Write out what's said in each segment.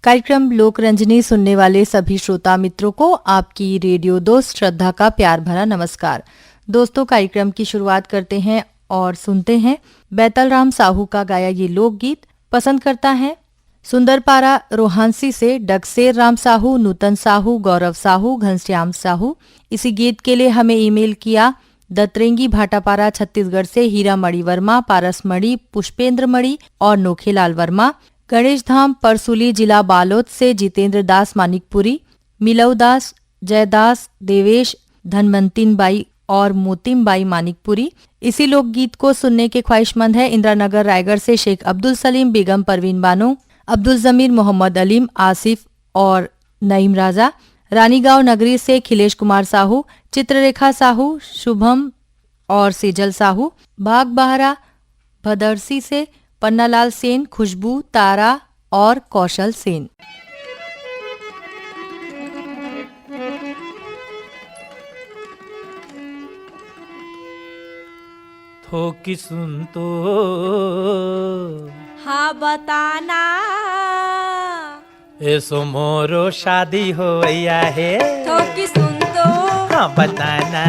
कार्यक्रम लोक रंजनी सुनने वाले सभी श्रोता मित्रों को आपकी रेडियो दोस्त श्रद्धा का प्यार भरा नमस्कार। दोस्तों, कार्यक्रम की शुरुआत करते हैं और सुनते हैं बैतल राम साहू का गाया ये लोकगीत। पसंद करता है सुंदरपारा रोहानसी से डगसेर राम साहू, नूतन साहू, गौरव साहू, घनश्याम साहू। इसी गीत के लिए हमें ईमेल किया दतरेंगी भाटापारा छत्तीसगढ़ से हीरा मणि वर्मा, पारस मणि, पुष्पेंद्र मणि और नोखेलाल वर्मा। गणेश धाम परसुली जिला बालोद से जितेंद्र दास मानिकपुरी, मिलव दास, जयदास, देवेश, धनवंतिन बाई और मोतिम बाई मानिकपुरी। इसी लोकगीत को सुनने के ख्वाहिशमंद है इंदिरानगर रायगढ़ से शेख अब्दुल सलीम, बेगम परवीन बानो, अब्दुल जमीर, मोहम्मद अलीम, आसिफ और नईम राजा। रानीगांव नगरी से खिलेश कुमार साहू, चित्ररेखा साहू, शुभम और सेजल साहू। बाग बहरा भदरसी से पन्नालाल सेन, खुशबू, तारा और कौशल सेन। थोकी सुन तो हाँ बताना, ऐसो मोरो शादी हो है। थोकी सुन तो हाँ बताना,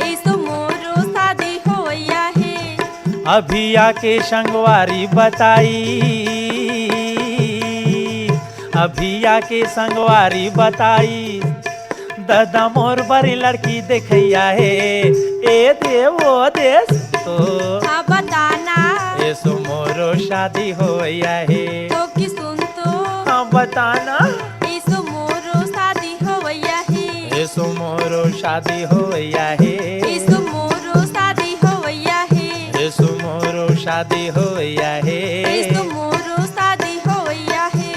ऐसो मोरो शादी होया है। अभी आके संगवारी बताई, अभी आके संगवारी बताई, दादा मोर बड़ी लड़की देखैया है। ए देवो देश तो हाँ बताना, ऐसो मोरो शादी होया है। थोकी सुन तो हाँ बताना, ऐसो मोरो शादी होया है। ऐसो मोरो शादी होया है। ऐसो मोरो शादी होया है। ऐसो मोरो शादी होया है। ऐसो मोरो शादी होया है।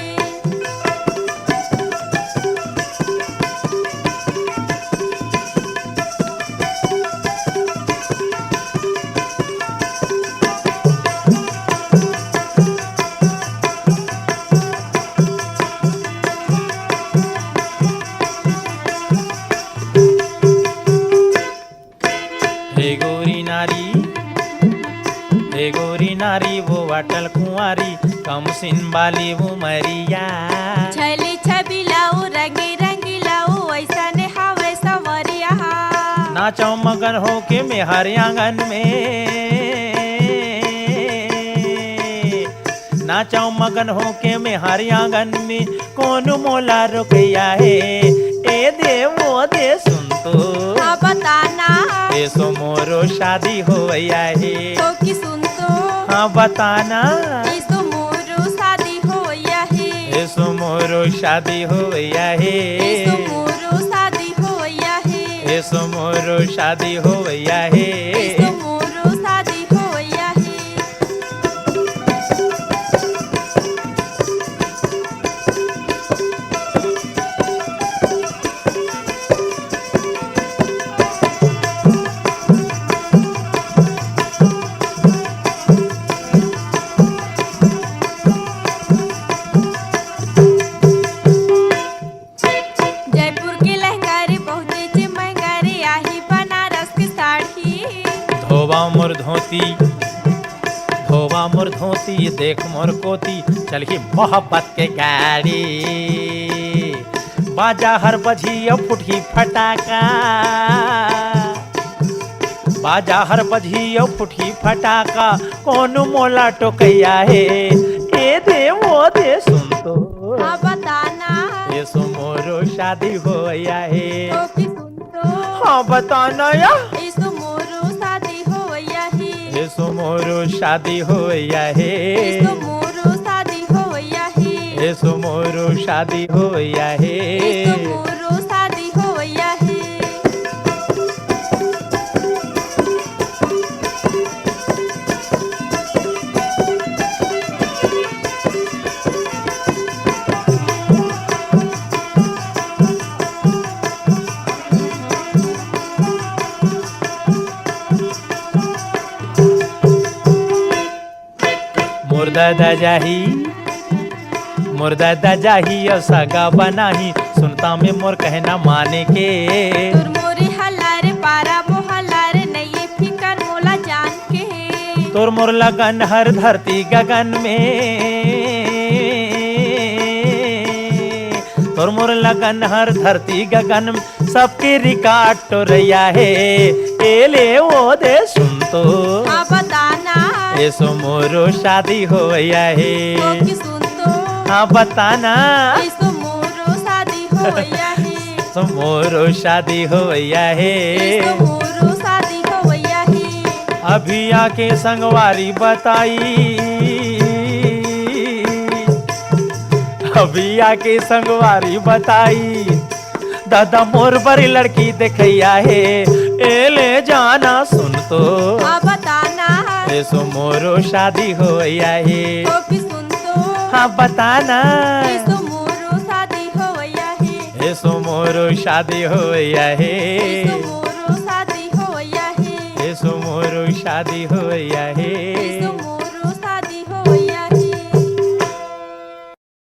हे गोरी नारी वो वाटल कुंवारी, कम सिन बाली वो मरिया। छली छबिलाऊ रंगी रंगीलाऊ, ऐसा ने हावे सवरिया। नाचो मगन हो के मेहर आंगन में, नाचो मगन हो के मेहर आंगन में, कौन मोला रुकैया है। ए देवो दे सुन तो हाँ बताना, ऐसो मोरो शादी होया है। थोकी सुन तो हाँ बताना, ऐसो मोरो शादी होया है। ऐसो मोरो शादी होया है। ऐसो मोरो शादी होया है। ऐसो मोरो शादी होया है। ऐसो मोरो शादी होया है। जयपुर के लहंगा रे बहुते चे महंगा रे, आही बनारस की साड़ी। धोबा मोर धोती, धोबा मोर धोती, देख मोर कोती, चल ही मोहब्बत के गाड़ी। बाजा हर बजिया फुटही फटाका, बाजा हर बजिया फुटही फटाका, कौन मोला टोकैया है। ए देवो दे सुन तो हाँ बताना, ऐसो मोरो शादी होया है। थोकी सुन तो हाँ बताना या, ऐसो मोरो शादी होया है। ऐसो मोरो शादी होया है। ऐसो मोरो शादी होया है। ऐसो मोरो शादी होया है। ऐसो मोरो शादी होया है। मोर दादा जाही, मोर दादा जाही और सगा बनाही, सुनता में मोर कहना माने के। तुर मोरे हल्लारे पारा मोहल्लारे, नहीं फिकर मोला जान के। तोर मोर लगन हर धरती गगन में, तोर मोर लगन हर धरती गगन सबके रिकॉर्ड टोरैया है। ए ले वो दे सुन तो हाँ बताना ऐसो मोरो शादी होया है। तो कि सुन तो हाँ बताना ऐसो मोरो शादी होया है। सो मोरो शादी होया है। ऐसो मोरो शादी होया है। अभी आके संगवारी बताई, अभी आके संगवारी बताई दादा मोर बड़ी लड़की देखैया है। ए ले जाना सुन तो हाँ बताना ऐसो मोरो शादी होया है। तो कि सुन तो हाँ बताना ऐसो मोरो शादी होया है। ऐसो मोरो शादी होया है। ऐसो मोरो शादी होया है। ऐसो मोरो शादी होया है। ऐसो मोरो शादी होया है।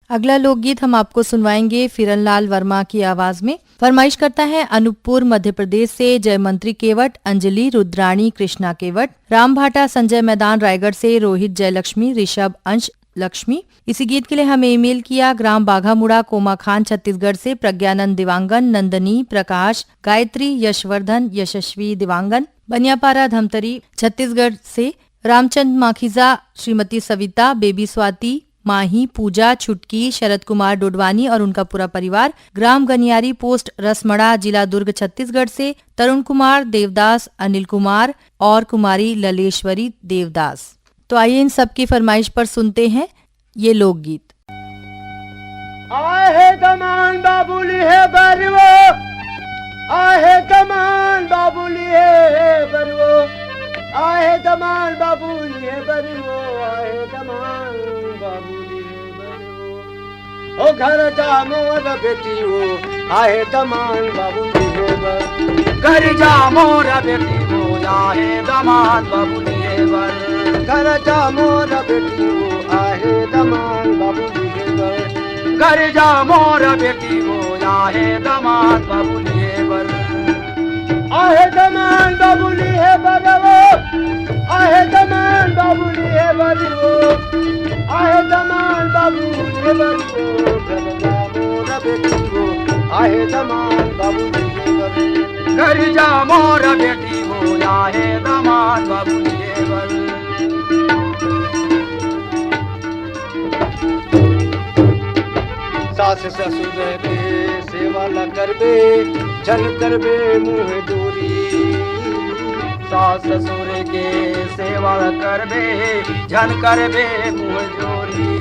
अगला लोकगीत हम आपको सुनवाएंगे फिरनलाल वर्मा की आवाज में। फरमाइश करता है अनूपपुर मध्य प्रदेश से जयमंत्री केवट, अंजलि, रुद्राणी, कृष्णा केवट, राम भाटा, संजय मैदान रायगढ़ से रोहित, जयलक्ष्मी, ऋषभ, अंश, लक्ष्मी। इसी गीत के लिए हमें ईमेल किया ग्राम बाघामुड़ा, कोमा खान छत्तीसगढ़ से प्रज्ञानंद दिवांगन, नंदनी, प्रकाश, गायत्री, यशवर्धन, यशस्वी दिवांगन, बनियापारा धमतरी छत्तीसगढ़ से रामचंद माखीजा, श्रीमती सविता, बेबी स्वाति, माही, पूजा, छुटकी, शरद कुमार डोडवानी और उनका पूरा परिवार ग्राम गनियारी पोस्ट रसमड़ा, जिला दुर्ग छत्तीसगढ़ से तरुण कुमार, देवदास, अनिल कुमार और कुमारी ललेश्वरी देवदास। तो आइए इन सब की फरमाइश पर सुनते हैं ये लोकगीत। आहे दमान बाबुली है बरवो, आहे दमान बाबुली है बरवो, आहे दमान बाबुली है बरवो, आहे दमान बाबुली है बरवो। ओ घर जा मोर बेटी वो, आहे दमान बाबुली है बर। घर जा मोर बेटी वो, आहे दमान बाबुली है बर। घर जा मोर बेटी वो, आहे दमान बाबुली है बर। घर जा मोर बेटी वो, आहे दमान बाबुली है बर। आहे दमान बाबुली है बरवो, आहे दमान बाबुली है बरवो, आहे दमान बाबुली है बरवो। घर जा मोर बेटी वो, आहे दमान बाबुली है बर। घर जा मोर बेटी वो, आहे दमान बाबुली है बर। सास ससुर के सेवा न करबे, जन करबे मुँह दूरी। सास ससुर के सेवा न करबे, जन करबे मुँह जोरी।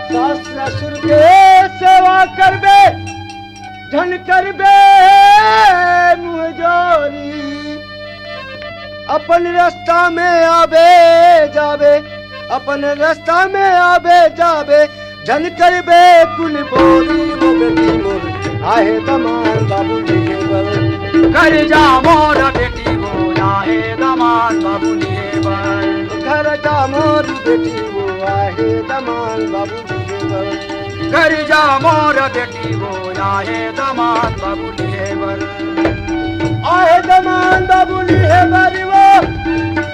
सास ससुर के सेवा करबे, जन करबे मुँह जोरी। अपन रास्ता में आबे जाबे, अपन रास्ता में आबे जाबे, जन करबे कुल बोरी। वो बेटी मोर आहे दमान बाबुली है बर। घर जा मोर बेटी वो, आहे दमान बाबुली है बर। घर जा मोर बेटी वो, आहे दमान बाबुली है बर। घर जा मोर बेटी वो, आहे दमान बाबुली है बर। आहे दमान बाबुली है बर वो,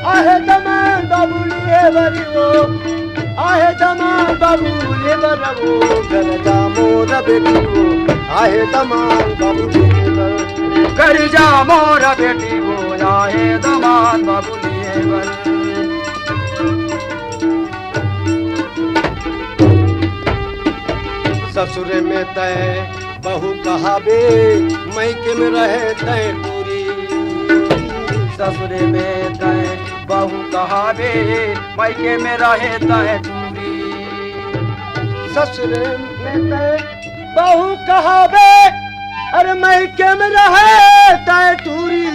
आहे दमान बाबुली है बर वो, आहे दमान बाबुली बरवो। घर जा मोर बेटी वो, आहे दमान बाबुली बर। घर जा मोर बेटी वो, आहे दमान बाबुली बर। ससुर में तय बहू कहाबे, मैके में रहे तय टूरी। ससुर में तय बहू कहाबे, मैके में रहे तय टूरी। ससुर में तय बहू कहाबे, अरे मैके में रहे तय टूरी।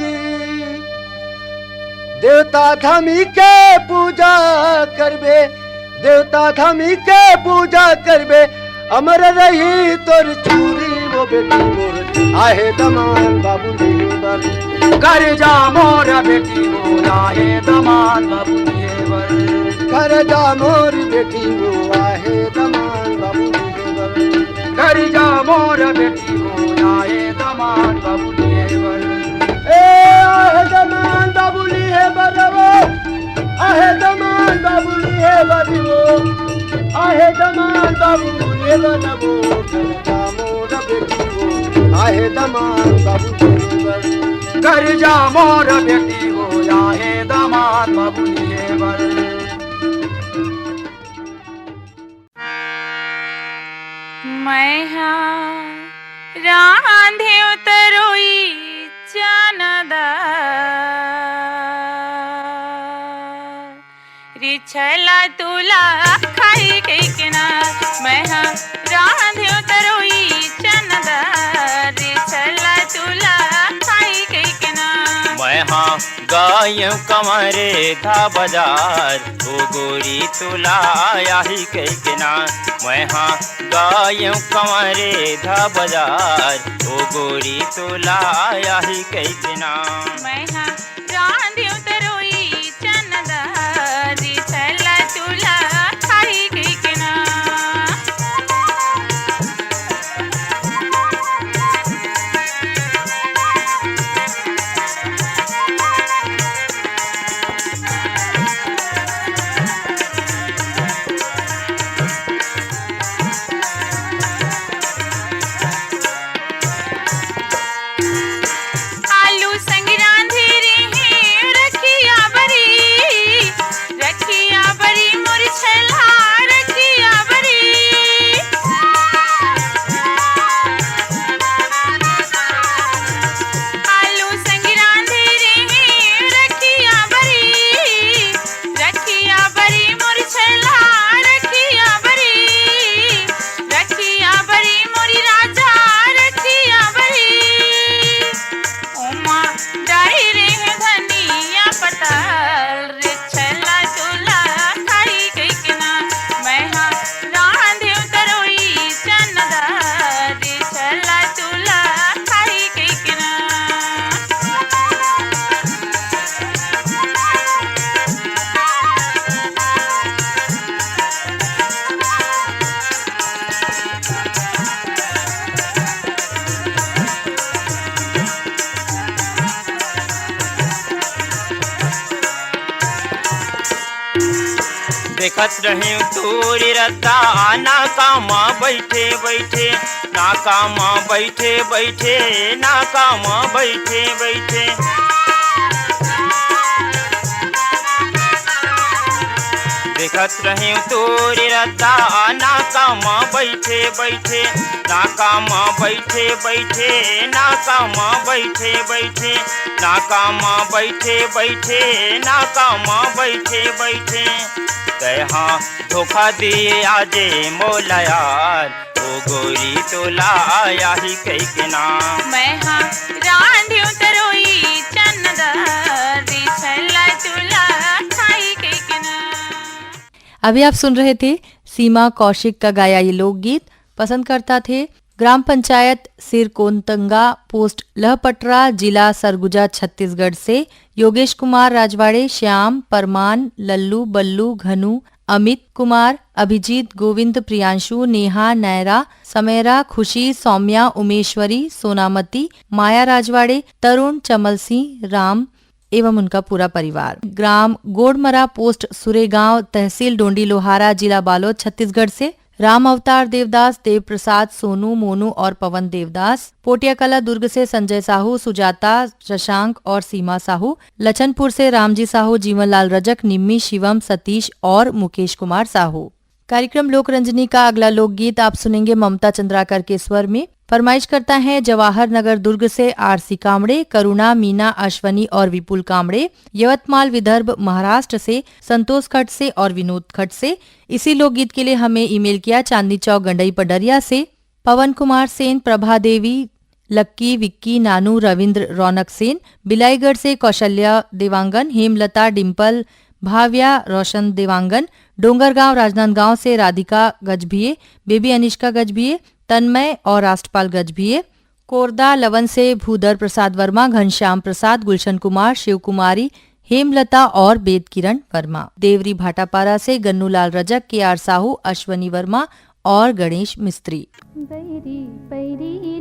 देवता धमी के पूजा करबे, देवता धमी के पूजा करबे, अमर रही तोर चूरी। वो बेटी मोर आहे दमान बाबुली बर। घर जा मोर बेटी वो, आहे दमान बाबुली बर। घर जा मोर बेटी वो, आहे दमान बाबुली बर। घर जा मोर बेटी वो, आहे दमान बाबुली बर। ए आहे दमान बाबुली है बरवो, आहे दमान बाबुली है बरवो, आहे दमान बाबू नेवलबो कर जा मोर बेटी हो आहे दमान बाबू नेवल कर जा मोर बेटी हो आहे दमान बाबू नेवल मैं हाँ रांधे उतरोई चनदा रिछला तुला खाई कैकना मैं हाँ रांधे उतरोई चनदा रिछला तुला खाई कैकना मैं हाँ गाय कमरे था बाजार ओ गोरी तुला आही कैकना मैं हाँ गाय कमरे था बाजार ओ गोरी तुला आही कैकना मैं हाँ रांधे उतरोई चनदा रिछला तुला खाई कैकना आलू संग रांधे रे हैं रखिया बरी मुरझला रखिया बरी आलू संग रांधे रे हैं रखिया बरी मुरझला रखिया बरी मोरी राजा रखिया बरी उमा डाई रे धनिया पताल रे छला तुला खाई कैकना मैं हाँ रांधे उतरोई चनदा रे छला तुला खाई कैकना देखत रहे तोरी रत्ता ना कामा बैठे बैठे ना कामा बैठे बैठे ना कामा बैठे बैठे देखत रहे तोरी रत्ता ना कामा बैठे बैठे ना कामा बैठे बैठे ना कामा बैठे बैठे ना कामा बैठे बैठे ना कामा बैठे बैठे हाँ धोखा दिए आजे मोला यार ओ गोरी तोला आया ही कैकना मैं हाँ रांधे उतरोई चनदा रे छला तुला खाई कैकना अभी आप सुन रहे थे सीमा कौशिक का गाया ये लोकगीत। पसंद करता थे ग्राम पंचायत सिरकोनतंगा पोस्ट लहपटरा जिला सरगुजा छत्तीसगढ़ से योगेश कुमार राजवाड़े, श्याम, परमान, लल्लू, बल्लू, घनु, अमित कुमार, अभिजीत, गोविंद, प्रियांशु, नेहा, नैरा, समेरा, खुशी, सौम्या, उमेश्वरी, सोनामती, माया राजवाड़े, तरुण, चमल सिंह, राम एवं उनका पूरा परिवार। ग्राम गोड़मरा पोस्ट सुरेगांव तहसील डोंडी लोहारा जिला बालोद छत्तीसगढ़ से राम अवतार देवदास, देव प्रसाद, सोनू, मोनू और पवन देवदास। पोटियाकला दुर्ग से संजय साहू, सुजाता, शशांक और सीमा साहू। लचनपुर से रामजी साहू, जीवनलाल रजक, निम्मी, शिवम, सतीश और मुकेश कुमार साहू। कार्यक्रम लोकरंजनी का अगला लोकगीत आप सुनेंगे ममता चंद्राकर के स्वर में। फरमाइश करता है जवाहर नगर दुर्ग से आरसी कामड़े, करुणा, मीना, अश्वनी और विपुल कामड़े। यवतमाल विदर्भ महाराष्ट्र से संतोष खट से और विनोद खट से। इसी लोकगीत के लिए हमें ईमेल किया चांदनी चौक गंडई पडरिया से पवन कुमार सेन, प्रभा देवी, लक्की, विक्की, नानू, रविंद्र, रौनक सेन। बिलाईगढ़ से कौशल्या देवांगन, हेमलता, डिम्पल, भाव्या, रोशन देवांगन। डोंगरगांव राजनांदगांव से राधिका गजभिये, बेबी अनिष्का गजभिये, तन्मय और राष्ट्रपाल गजभिये। कोरदा लवन से भूधर प्रसाद वर्मा, घनश्याम प्रसाद, गुलशन कुमार, शिव कुमारी, हेमलता और बेद किरण वर्मा। देवरी भाटापारा से गन्नूलाल रजक, के आर साहू, अश्वनी वर्मा और गणेश मिस्त्री। बैरी बैरी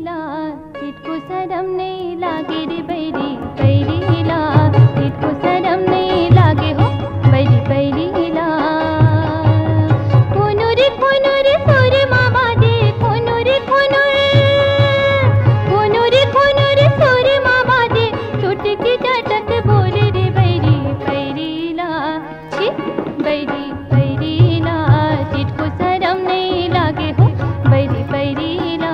लाल इतको शरम नहीं लागे रे बैरी बैरी लाल इतको शरम नहीं लागे हो बैरी बैरीला खुनुर खुनुर सुर मामा दे खुनुर खुनुर खुनुर खुनुर सुर मामा दे चुटकी चटक बोले रे बैरी बैरीला छी बैरी बैरीला जिसको शर्म नहीं लागे हो बैरी बैरीला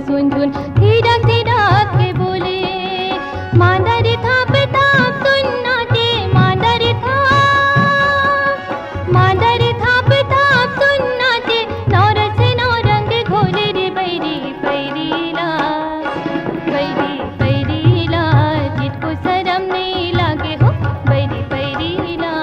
सुन धीरक धीरक के बोले मांदर थाप थाप सुनना दे मांदर थाप सुनना दे नौरस नौरंग घोले रे बैरी बैरीला बैरी बैरीला जिसको शर्म नहीं लागे हो बैरी बैरीला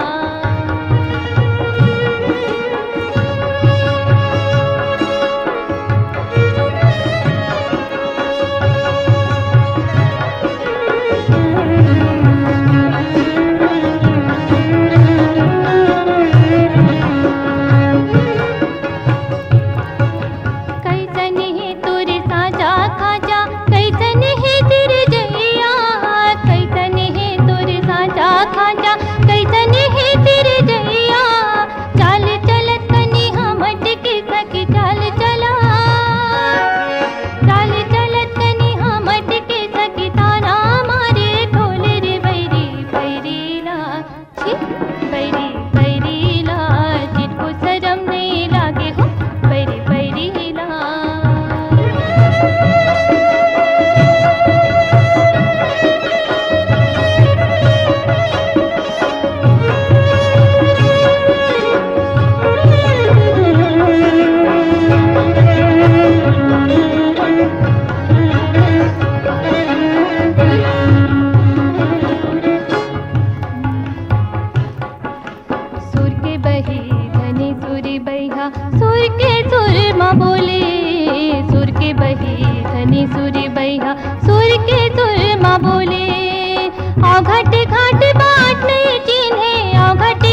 सुरी बैहा सुर के सुर माँ बोले आओ घाट घाट बाट नहीं चिन्हे आओ घाट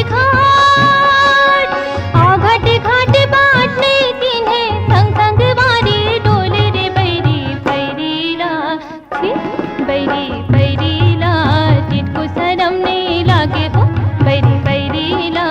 घाट बाट नहीं चिन्हे संग संग वारी डोले रे बैरी बैरीला छी बैरी बैरीला जिसको शर्म नहीं लागे हो बैरी बैरीला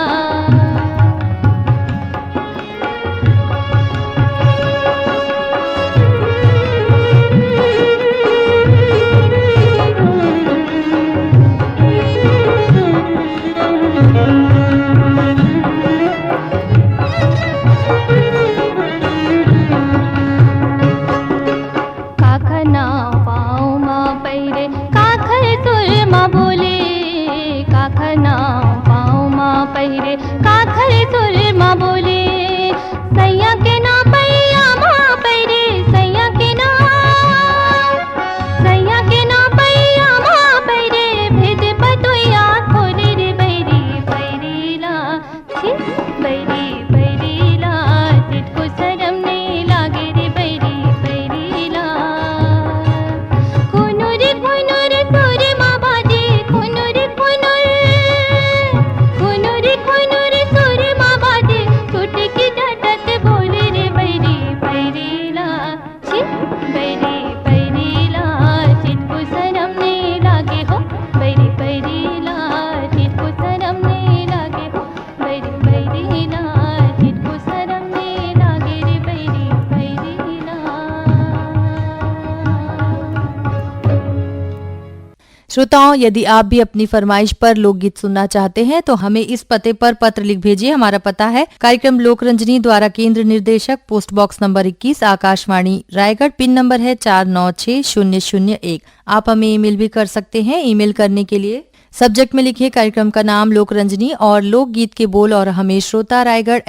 श्रोताओं, यदि आप भी अपनी फरमाइश पर लोकगीत सुनना चाहते हैं तो हमें इस पते पर पत्र लिख भेजिए। हमारा पता है कार्यक्रम लोकरंजनी द्वारा केंद्र निर्देशक, post box number 21, Akashvani Raigarh. Pin number है 496001। आप हमें ईमेल भी कर सकते हैं। ईमेल करने के लिए सब्जेक्ट में लिखिए कार्यक्रम का नाम लोकरंजनी और लोकगीत के बोल और हमें श्रोता रायगढ़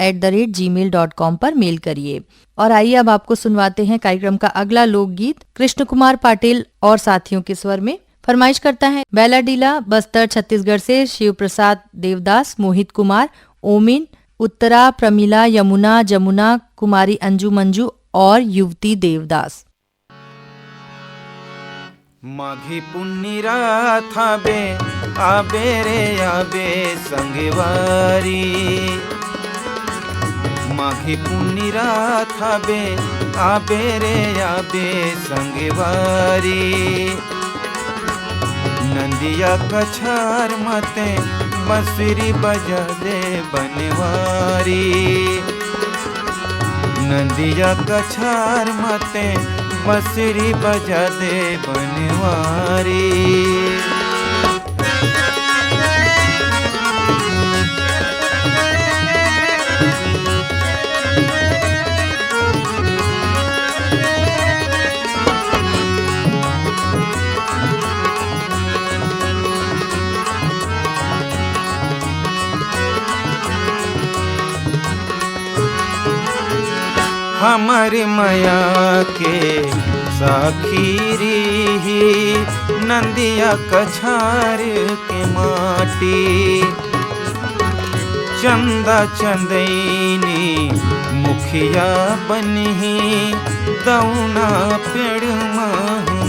@gmail.com पर मेल करिए। और आइए अब आपको सुनवाते हैं कार्यक्रम का अगला लोकगीत कृष्ण कुमार पाटिल और साथियों के स्वर में। फरमाइश करता है बैलाडीला बस्तर छत्तीसगढ़ से शिव प्रसाद देवदास, मोहित कुमार, ओमिन, उत्तरा, प्रमिला, यमुना, जमुना, कुमारी अंजू मंजू और युवती देवदास। माघी पुन्नी रात आबे आबे रे आबे संगवारी, माघी पुन्नी रात आबे आबे रे आबे संगवारी, नंदिया कछार मते बंसुरी बजा दे बनवारी, नंदिया कछार मते बंसुरी बजा दे बनवारी। हमारी माया के साखीरी ही नंदिया कछार के माटी, चंदा चंदैनी मुखिया बनी दौना पेड़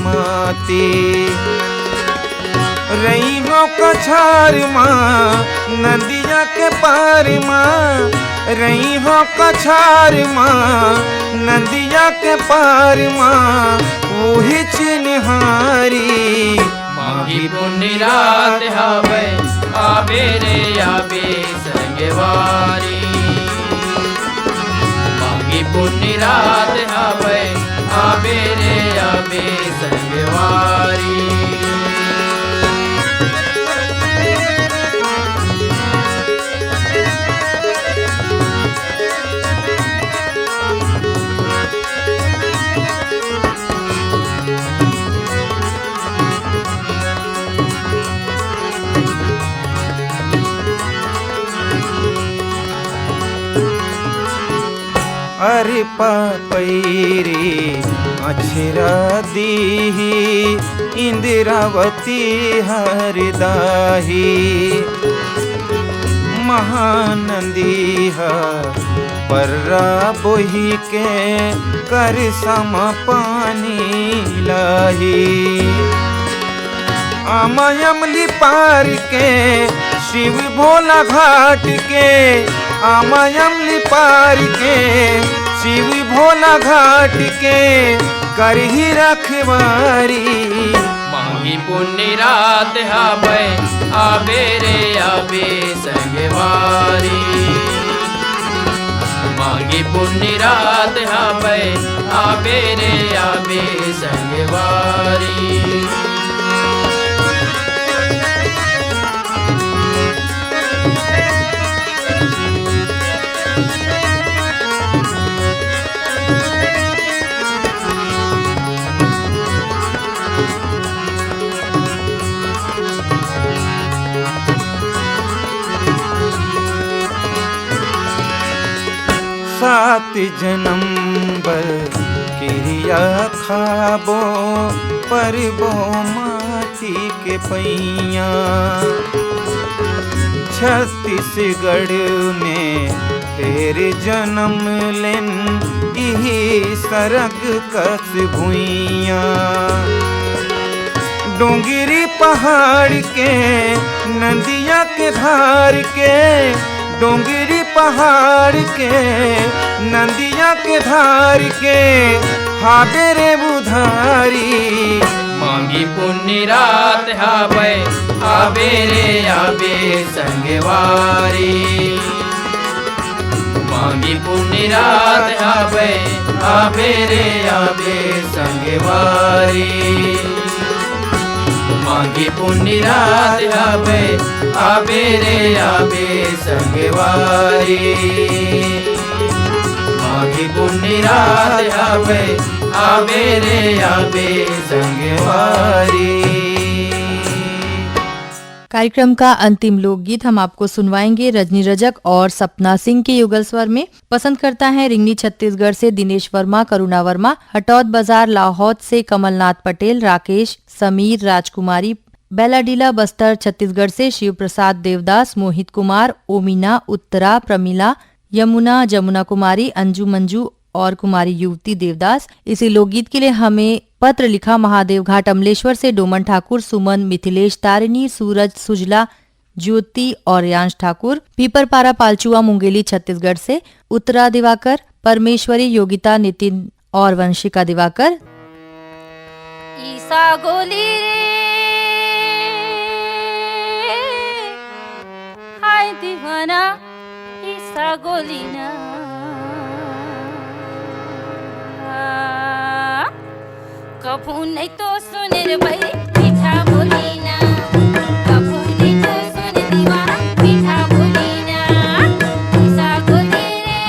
माती, रही हो कछार माँ नदिया के पार माँ, रही हो कछार माँ नदिया के पार माँ, वही चिन्हारी माघी पुन्नी रात आबे आबे रे आबे संगवारी, माघी पुन्नी रात आबे आबे रे आबे संगवारी। अरे पैरी अछरा दीही इंदिरावती हरदाही, महानंदी पर्रा बोही के कर सम पानी लाही, आमयमली पार के शिव भोला घाट के, आमयमली पार के शिव भोला घाट के करही रखवारी, माघी पुन्नी रात आबे आबे रे आबे संगवारी, माघी पुन्नी रात आबे आबे रे आबे संगवारी। सात जन्म बर क्रिया खाबो परबो माटी के पैया, छत्तीसगढ़ में तेरे जन्म लेन इही सरग कस भुइया, डोंगरी पहाड़ के नदिया के धार के, डोंगरी पहाड़ के नदिया के धार के हाबे रे बुधारी, माघी पुन्नी रात आबे आबे रे आबे संगवारी, माघी पुन्नी रात आबे आबे रे आबे संगवारी, माघी पुन्नी रात आबे आबे रे आबे संगवारी, माघी पुन्नी रात आबे आबे रे आबे संगवारी। कार्यक्रम का अंतिम लोकगीत हम आपको सुनवाएंगे रजनी रजक और सपना सिंह के युगल स्वर में। पसंद करता है रिंगनी छत्तीसगढ़ से दिनेश वर्मा, करुणा वर्मा, हटौद बाजार लाहौद से कमलनाथ पटेल, राकेश, समीर, राजकुमारी, बेलाडीला बस्तर छत्तीसगढ़ से शिव प्रसाद देवदास, मोहित कुमार, ओमिना, उत्तरा, प्रमिला, यमुना, जमुना कुमारी, अंजू मंजू और कुमारी युवती देवदास। इसी लोकगीत के लिए हमें पत्र लिखा महादेव घाट अमलेश्वर से डोमन ठाकुर, सुमन, मिथिलेश, तारिणी, सूरज, सुजला, ज्योति और यांश ठाकुर। पीपरपारा पालचुआ मुंगेली छत्तीसगढ़ से उत्तरा दिवाकर, परमेश्वरी, योगिता, नितिन और वंशिका दिवाकर। ईसा गोली रे हाय दीवाना ईसा गोली ना कभू नहीं तो सुन रे भाई मीठा बोली ना, कभू नहीं तो सुन दीवाना मीठा बोली ना। ईसा गोली रे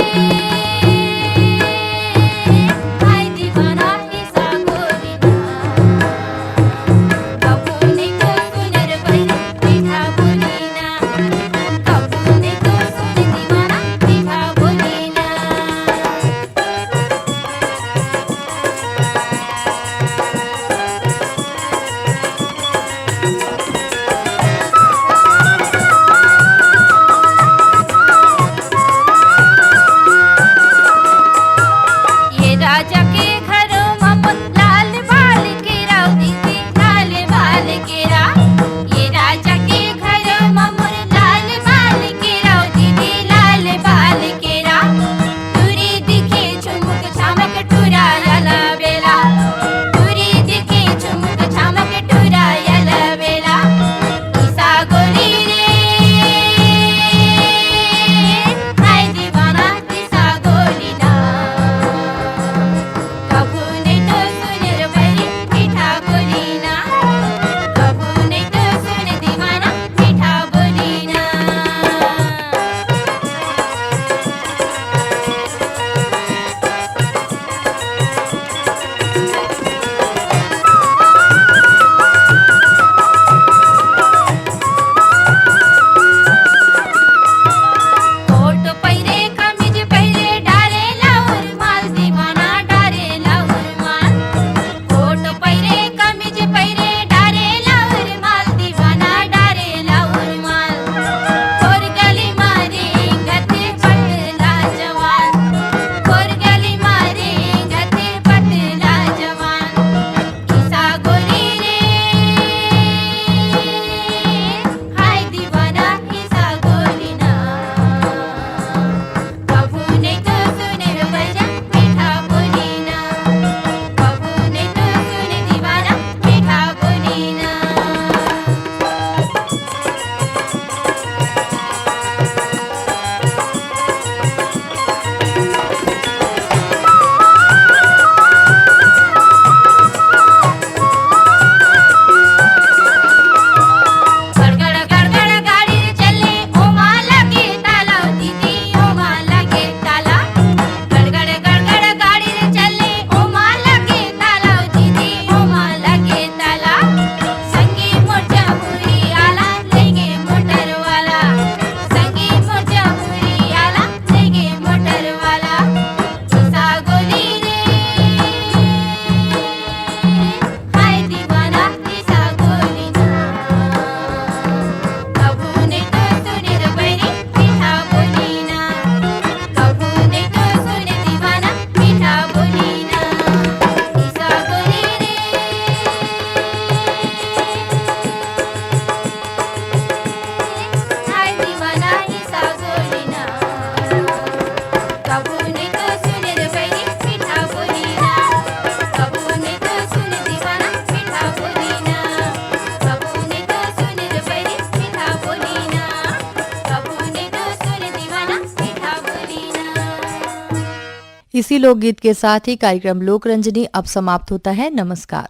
हाय दीवाना ईसा गोली ना, कभू नहीं तो सुन रे भाई मीठा बोली ना, कभू नहीं तो सुन दीवाना मीठा बोली ना। ये राजा के घरों में लाल बाल के राव दीदी लाल बाल के रा, ये राजा के घरों में लाल बाल के राव दीदी लाल बाल के रा। दूरी दिखे चुमुक छामक टूरा याला बेला, दूरी दिखे चुमुक छामक टूरा याला बेला। ईसा गोली रे हाय दीवाना ईसा गोली ना, कभू नहीं तो सुन रे भाई मीठा बोली ना, कभू नहीं तो सुन दीवाना मीठा बोली ना। कोट पैरे कमीज पैरे डारे लाउर माल दीवाना डारे लाउर माल, कोट पैरे कमीज पैरे डारे लाउर माल दीवाना डारे लाउर माल। और गली मारे गते पतला जवान, और गली मारे गते पतला जवान। ईसा गोली रे हाय दीवाना ईसा गोली ना, कभू नहीं तो सुन रे भैया मीठा बोली ना, कभू नहीं तो सुन दीवाना मीठा बोली ना। गड़गड़ गड़गड़ गाड़ी रे चले ओमा लगे ताला दीदी ओमा लगे ताला, गड़गड़ गड़गड़ गाड़ी रे चले ओमा लगे ताला दीदी ओमा लगे ताला। संगी मोजा पूरी आला लेगे मोटर वाला, संगी मोजा पूरी आला लेगे मोटर वाला। ईसा गोली रे हाय दीवाना ईसा गोली ना, कभू नहीं तो सुन रे बैरी मीठा बोली ना, कभू नहीं तो सुन दीवाना मीठा बोली ना। ईसा गोली रे हाय दीवाना ईसा गोली ना, कभू नहीं तो सुन रे बैरी मीठा बोली ना, कभू नहीं तो सुन दीवाना मीठा बोली ना, कभू नहीं तो सुन रे बैरी मीठा बोली ना, कभू नहीं तो सुन दीवाना मीठा बोली ना। इसी लोकगीत के साथ ही कार्यक्रम लोक रंजनी अब समाप्त होता है। नमस्कार।